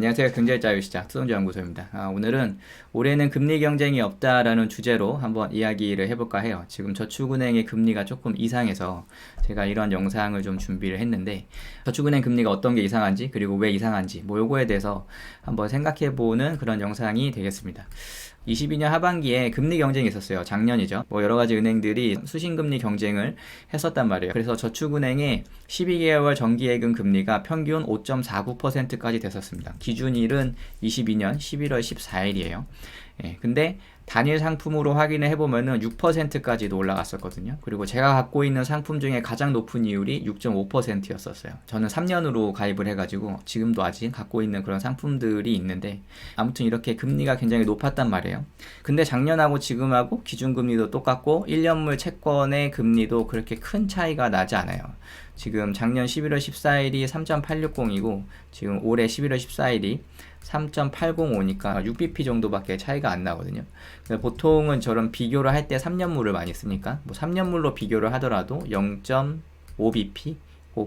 안녕하세요. 경제자유시장 투자연구소입니다. 오늘은 올해는 금리 경쟁이 없다라는 주제로 한번 이야기를 해볼까 해요. 지금 저축은행의 금리가 조금 이상해서 제가 이런 영상을 좀 준비를 했는데, 저축은행 금리가 어떤 게 이상한지, 그리고 왜 이상한지, 요거에 대해서 한번 생각해보는 그런 영상이 되겠습니다. 22년 하반기에 금리 경쟁이 있었어요. 작년이죠. 여러 가지 은행들이 수신금리 경쟁을 했었단 말이에요. 그래서 저축은행의 12개월 정기예금 금리가 평균 5.49%까지 됐었습니다. 기준일은 22년 11월 14일이에요. 근데 단일 상품으로 확인을 해보면은 6%까지도 올라갔었거든요. 그리고 제가 갖고 있는 상품 중에 가장 높은 이율이 6.5%였었어요. 저는 3년으로 가입을 해가지고 지금도 아직 갖고 있는 그런 상품들이 있는데, 아무튼 이렇게 금리가 굉장히 높았단 말이에요. 근데 작년하고 지금하고 기준금리도 똑같고 1년물 채권의 금리도 그렇게 큰 차이가 나지 않아요. 지금 작년 11월 14일이 3.860이고 지금 올해 11월 14일이 3.805니까 6bp 정도밖에 차이가 안 나거든요. 보통은 저런 비교를 할 때 3년물을 많이 쓰니까 3년물로 비교를 하더라도 0.5bp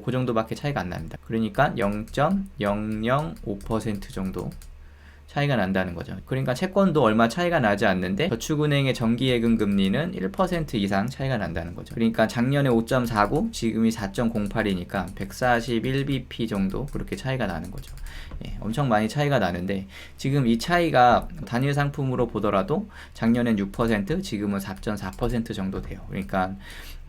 그 정도밖에 차이가 안 납니다. 그러니까 0.005% 정도 차이가 난다는 거죠. 그러니까 채권도 얼마 차이가 나지 않는데 저축은행의 정기예금 금리는 1% 이상 차이가 난다는 거죠. 그러니까 작년에 5.49, 지금이 4.08이니까 141bp 정도 그렇게 차이가 나는 거죠. 엄청 많이 차이가 나는데, 지금 이 차이가 단일 상품으로 보더라도 작년엔 6%, 지금은 4.4% 정도 돼요. 그러니까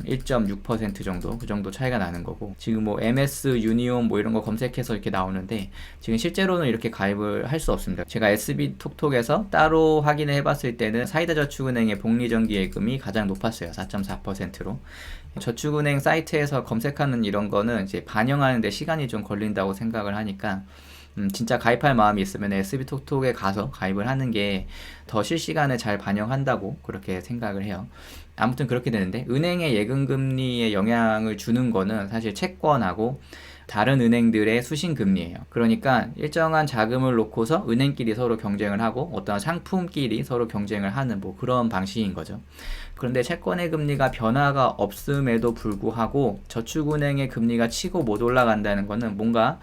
1.6% 정도, 그 정도 차이가 나는 거고, 지금 MS 유니온 이런 거 검색해서 이렇게 나오는데, 지금 실제로는 이렇게 가입을 할 수 없습니다. 제가 SB톡톡에서 따로 확인을 해봤을 때는 사이다저축은행의 복리정기예금이 가장 높았어요. 4.4%로. 저축은행 사이트에서 검색하는 이런 거는 이제 반영하는데 시간이 좀 걸린다고 생각을 하니까, 진짜 가입할 마음이 있으면 SB톡톡에 가서 가입을 하는 게 더 실시간에 잘 반영한다고 그렇게 생각을 해요. 아무튼 그렇게 되는데, 은행의 예금금리에 영향을 주는 거는 사실 채권하고 다른 은행들의 수신금리예요. 그러니까 일정한 자금을 놓고서 은행끼리 서로 경쟁을 하고 어떤 상품끼리 서로 경쟁을 하는 그런 방식인 거죠. 그런데 채권의 금리가 변화가 없음에도 불구하고 저축은행의 금리가 치고 못 올라간다는 거는 뭔가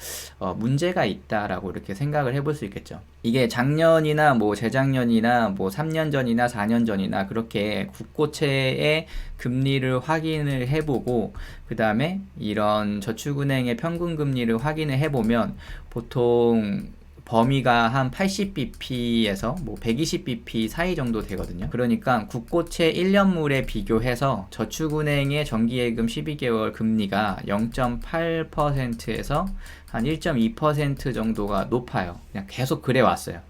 문제가 있다라고 이렇게 생각을 해볼 수 있겠죠. 이게 작년이나 재작년이나 3년 전이나 4년 전이나 그렇게 국고채의 금리를 확인을 해보고 그 다음에 이런 저축은행의 평균 금리를 확인을 해보면 보통 범위가 한 80bp에서 120bp 사이 정도 되거든요. 그러니까 국고채 1년물에 비교해서 저축은행의 정기예금 12개월 금리가 0.8%에서 한 1.2% 정도가 높아요. 그냥 계속 그래 왔어요.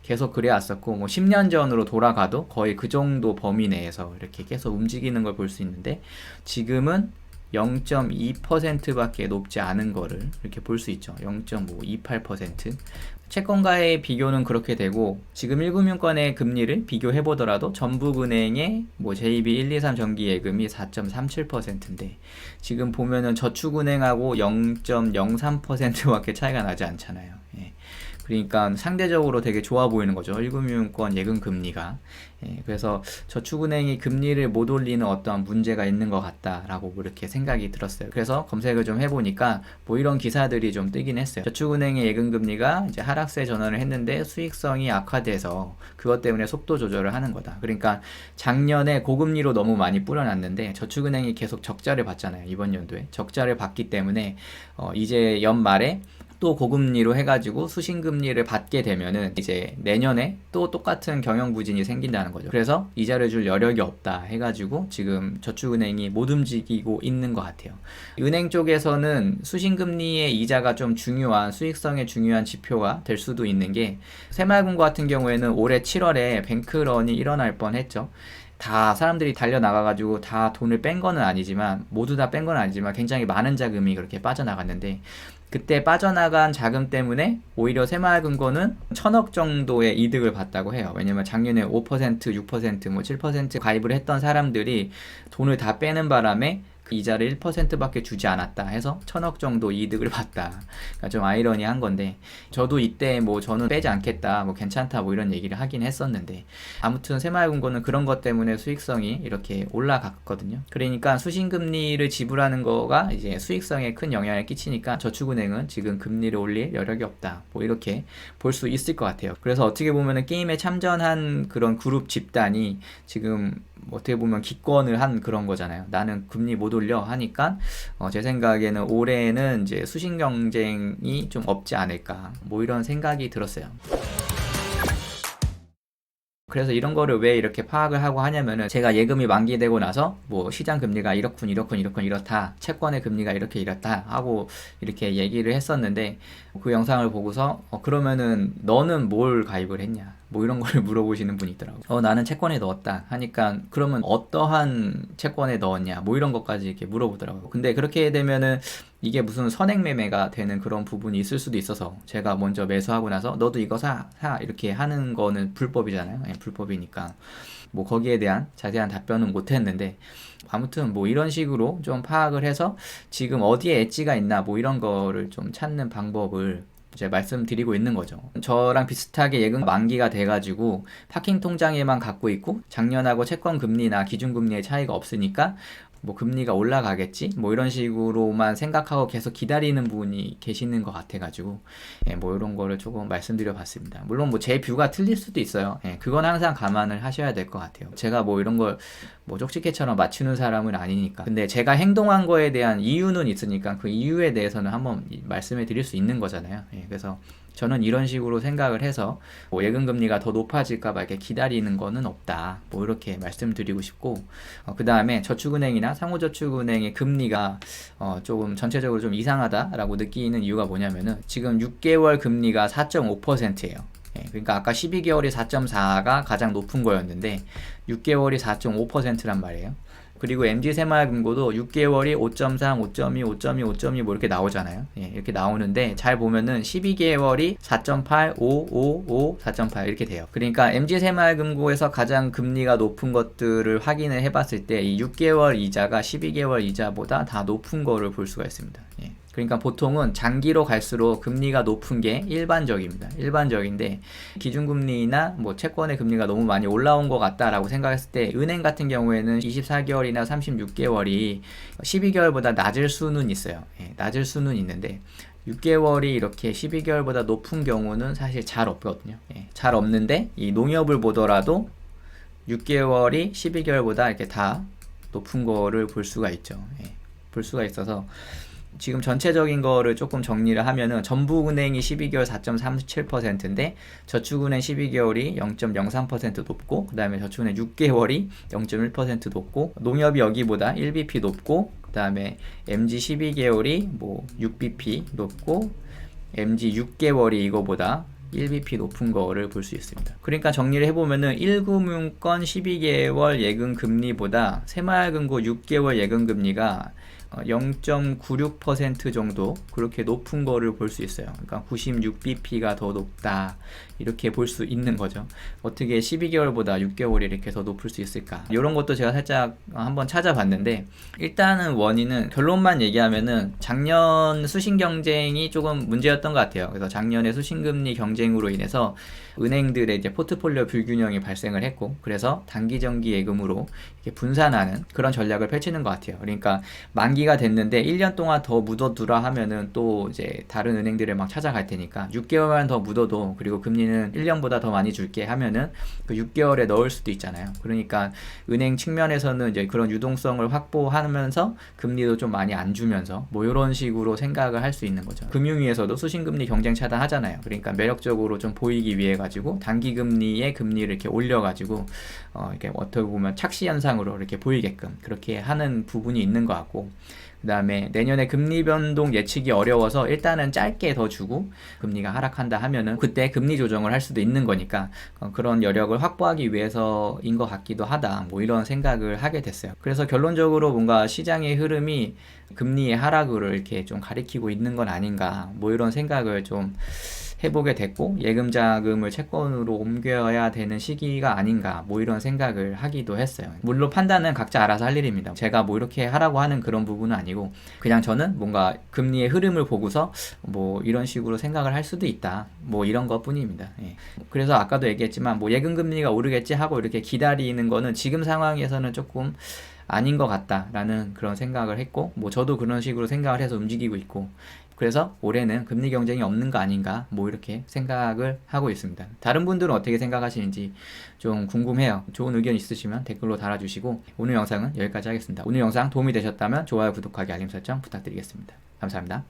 계속 그래 왔었고 10년 전으로 돌아가도 거의 그 정도 범위 내에서 이렇게 계속 움직이는 걸 볼 수 있는데, 지금은 0.2%밖에 높지 않은 거를 이렇게 볼 수 있죠. 0.28%. 채권과의 비교는 그렇게 되고, 지금 1금융권의 금리를 비교해 보더라도 전북은행의 JB 123 정기예금이 4.37%인데 지금 보면은 저축은행하고 0.03%밖에 차이가 나지 않잖아요. 그러니까 상대적으로 되게 좋아 보이는 거죠. 1금융권 예금 금리가. 그래서 저축은행이 금리를 못 올리는 어떠한 문제가 있는 것 같다라고 이렇게 생각이 들었어요. 그래서 검색을 좀 해보니까 이런 기사들이 좀 뜨긴 했어요. 저축은행의 예금 금리가 이제 하락세 전환을 했는데 수익성이 악화돼서 그것 때문에 속도 조절을 하는 거다. 그러니까 작년에 고금리로 너무 많이 뿌려놨는데 저축은행이 계속 적자를 봤잖아요. 이번 연도에 적자를 봤기 때문에 이제 연말에 또 고금리로 해가지고 수신금리를 받게 되면은 이제 내년에 또 똑같은 경영부진이 생긴다는 거죠. 그래서 이자를 줄 여력이 없다 해가지고 지금 저축은행이 못 움직이고 있는 것 같아요. 은행 쪽에서는 수신금리의 이자가 좀 중요한, 수익성에 중요한 지표가 될 수도 있는 게, 새마을금고 같은 경우에는 올해 7월에 뱅크런이 일어날 뻔했죠. 다 사람들이 달려나가가지고 다 돈을 뺀 거는 아니지만, 모두 다 뺀 건 아니지만 굉장히 많은 자금이 그렇게 빠져나갔는데, 그때 빠져나간 자금 때문에 오히려 새마을금고는 1,000억 정도의 이득을 봤다고 해요. 왜냐면 작년에 5%, 6%, 7% 가입을 했던 사람들이 돈을 다 빼는 바람에 이자를 1%밖에 주지 않았다 해서 1,000억 정도 이득을 봤다. 그러니까 좀 아이러니한 건데, 저도 이때 뭐 저는 빼지 않겠다, 뭐 괜찮다, 뭐 이런 얘기를 하긴 했었는데, 아무튼 새마을금고는 그런 것 때문에 수익성이 이렇게 올라갔거든요. 그러니까 수신금리를 지불하는 거가 이제 수익성에 큰 영향을 끼치니까 저축은행은 지금 금리를 올릴 여력이 없다, 뭐 이렇게 볼 수 있을 것 같아요. 그래서 어떻게 보면은 게임에 참전한 그런 그룹 집단이 지금 어떻게 보면 기권을 한 그런 거잖아요. 나는 금리 못 올려 하니까 제 생각에는 올해는 이제 수신 경쟁이 좀 없지 않을까, 뭐 이런 생각이 들었어요. 그래서 이런 거를 왜 이렇게 파악을 하고 하냐면은, 제가 예금이 만기되고 나서 뭐 시장 금리가 이렇군 이렇다, 채권의 금리가 이렇다 하고 이렇게 얘기를 했었는데, 그 영상을 보고서 그러면은 너는 뭘 가입을 했냐, 뭐 이런 걸 물어보시는 분이 있더라고요. 나는 채권에 넣었다 하니까, 그러면 어떠한 채권에 넣었냐, 뭐 이런 것까지 이렇게 물어보더라고요. 근데 그렇게 되면은 이게 무슨 선행매매가 되는 그런 부분이 있을 수도 있어서, 제가 먼저 매수하고 나서 너도 이거 사 이렇게 하는 거는 불법이잖아요. 불법이니까 뭐 거기에 대한 자세한 답변은 못 했는데, 아무튼 뭐 이런 식으로 좀 파악을 해서 지금 어디에 엣지가 있나, 뭐 이런 거를 좀 찾는 방법을 이제 말씀드리고 있는 거죠. 저랑 비슷하게 예금 만기가 돼가지고 파킹 통장에만 갖고 있고, 작년하고 채권 금리나 기준 금리의 차이가 없으니까 뭐 금리가 올라가겠지, 뭐 이런 식으로만 생각하고 계속 기다리는 분이 계시는 것 같아가지고, 뭐 이런 거를 조금 말씀드려 봤습니다. 물론 뭐 제 뷰가 틀릴 수도 있어요. 그건 항상 감안을 하셔야 될 것 같아요. 제가 뭐 이런 걸 뭐 쪽지게처럼 맞추는 사람은 아니니까. 근데 제가 행동한 거에 대한 이유는 있으니까 그 이유에 대해서는 한번 말씀해 드릴 수 있는 거잖아요. 그래서 저는 이런 식으로 생각을 해서 뭐 예금금리가 더 높아질까봐 이렇게 기다리는 거는 없다, 뭐 이렇게 말씀드리고 싶고, 그 다음에 저축은행이나 상호저축은행의 금리가 조금 전체적으로 좀 이상하다라고 느끼는 이유가 뭐냐면은, 지금 6개월 금리가 4.5%예요. 그러니까 아까 12개월이 4.4가 가장 높은 거였는데 6개월이 4.5%란 말이에요. 그리고 MG새마을금고도 6개월이 5.3, 5.2, 5.2, 5.2 뭐 이렇게 나오잖아요. 이렇게 나오는데, 잘 보면은 12개월이 4.8, 5, 5, 5, 4.8 이렇게 돼요. 그러니까 MG새마을금고에서 가장 금리가 높은 것들을 확인을 해봤을 때 이 6개월 이자가 12개월 이자보다 다 높은 거를 볼 수가 있습니다. 그러니까 보통은 장기로 갈수록 금리가 높은 게 일반적입니다. 일반적인데, 기준금리나 뭐 채권의 금리가 너무 많이 올라온 것 같다라고 생각했을 때, 은행 같은 경우에는 24개월이나 36개월이 12개월보다 낮을 수는 있어요. 낮을 수는 있는데 6개월이 이렇게 12개월보다 높은 경우는 사실 잘 없거든요. 잘 없는데, 이 농협을 보더라도 6개월이 12개월보다 이렇게 다 높은 거를 볼 수가 있죠. 볼 수가 있어서 지금 전체적인 거를 조금 정리를 하면은, 전북은행이 12개월 4.37%인데 저축은행 12개월이 0.03% 높고, 그 다음에 저축은행 6개월이 0.1% 높고, 농협이 여기보다 1bp 높고, 그 다음에 MG 12개월이 뭐 6bp 높고, MG 6개월이 이거보다 1bp 높은 거를 볼 수 있습니다. 그러니까 정리를 해보면은 1금융권 12개월 예금 금리보다 새마을금고 6개월 예금 금리가 0.96% 정도 그렇게 높은 거를 볼 수 있어요. 그러니까 96bp가 더 높다, 이렇게 볼 수 있는 거죠. 어떻게 12개월보다 6개월이 이렇게 더 높을 수 있을까? 이런 것도 제가 살짝 한번 찾아봤는데, 일단은 원인은, 결론만 얘기하면은 작년 수신 경쟁이 조금 문제였던 것 같아요. 그래서 작년에 수신금리 경쟁으로 인해서 은행들의 이제 포트폴리오 불균형이 발생을 했고, 그래서 단기정기 예금으로 이렇게 분산하는 그런 전략을 펼치는 것 같아요. 그러니까 만기가 됐는데 1년 동안 더 묻어두라 하면은 또 이제 다른 은행들을 막 찾아갈 테니까 6개월만 더 묻어도, 그리고 금리는 1년보다 더 많이 줄게 하면은 그 6개월에 넣을 수도 있잖아요. 그러니까 은행 측면에서는 이제 그런 유동성을 확보하면서 금리도 좀 많이 안 주면서 뭐 이런 식으로 생각을 할 수 있는 거죠. 금융위에서도 수신금리 경쟁 차단하잖아요. 그러니까 매력적으로 좀 보이기 위해 가지고 단기금리의 금리를 이렇게 올려가지고 이렇게 어떻게 보면 착시 현상으로 이렇게 보이게끔 그렇게 하는 부분이 있는 것 같고, 그 다음에 내년에 금리 변동 예측이 어려워서 일단은 짧게 더 주고 금리가 하락한다 하면은 그때 금리 조정을 할 수도 있는 거니까 그런 여력을 확보하기 위해서인 것 같기도 하다, 뭐 이런 생각을 하게 됐어요. 그래서 결론적으로 뭔가 시장의 흐름이 금리의 하락으로 이렇게 좀 가리키고 있는 건 아닌가, 뭐 이런 생각을 좀 해보게 됐고 예금 자금을 채권으로 옮겨야 되는 시기가 아닌가 뭐 이런 생각을 하기도 했어요. 물론 판단은 각자 알아서 할 일입니다. 제가 뭐 이렇게 하라고 하는 그런 부분은 아니고 그냥 저는 뭔가 금리의 흐름을 보고서 뭐 이런 식으로 생각을 할 수도 있다 뭐 이런 것 뿐입니다. 예. 그래서 아까도 얘기했지만 뭐 예금 금리가 오르겠지 하고 이렇게 기다리는 거는 지금 상황에서는 조금 아닌 것 같다라는 그런 생각을 했고 뭐 저도 그런 식으로 생각을 해서 움직이고 있고 그래서 올해는 금리 경쟁이 없는 거 아닌가 뭐 이렇게 생각을 하고 있습니다. 다른 분들은 어떻게 생각하시는지 좀 궁금해요. 좋은 의견 있으시면 댓글로 달아주시고 오늘 영상은 여기까지 하겠습니다. 오늘 영상 도움이 되셨다면 좋아요, 구독하기, 알림 설정 부탁드리겠습니다. 감사합니다.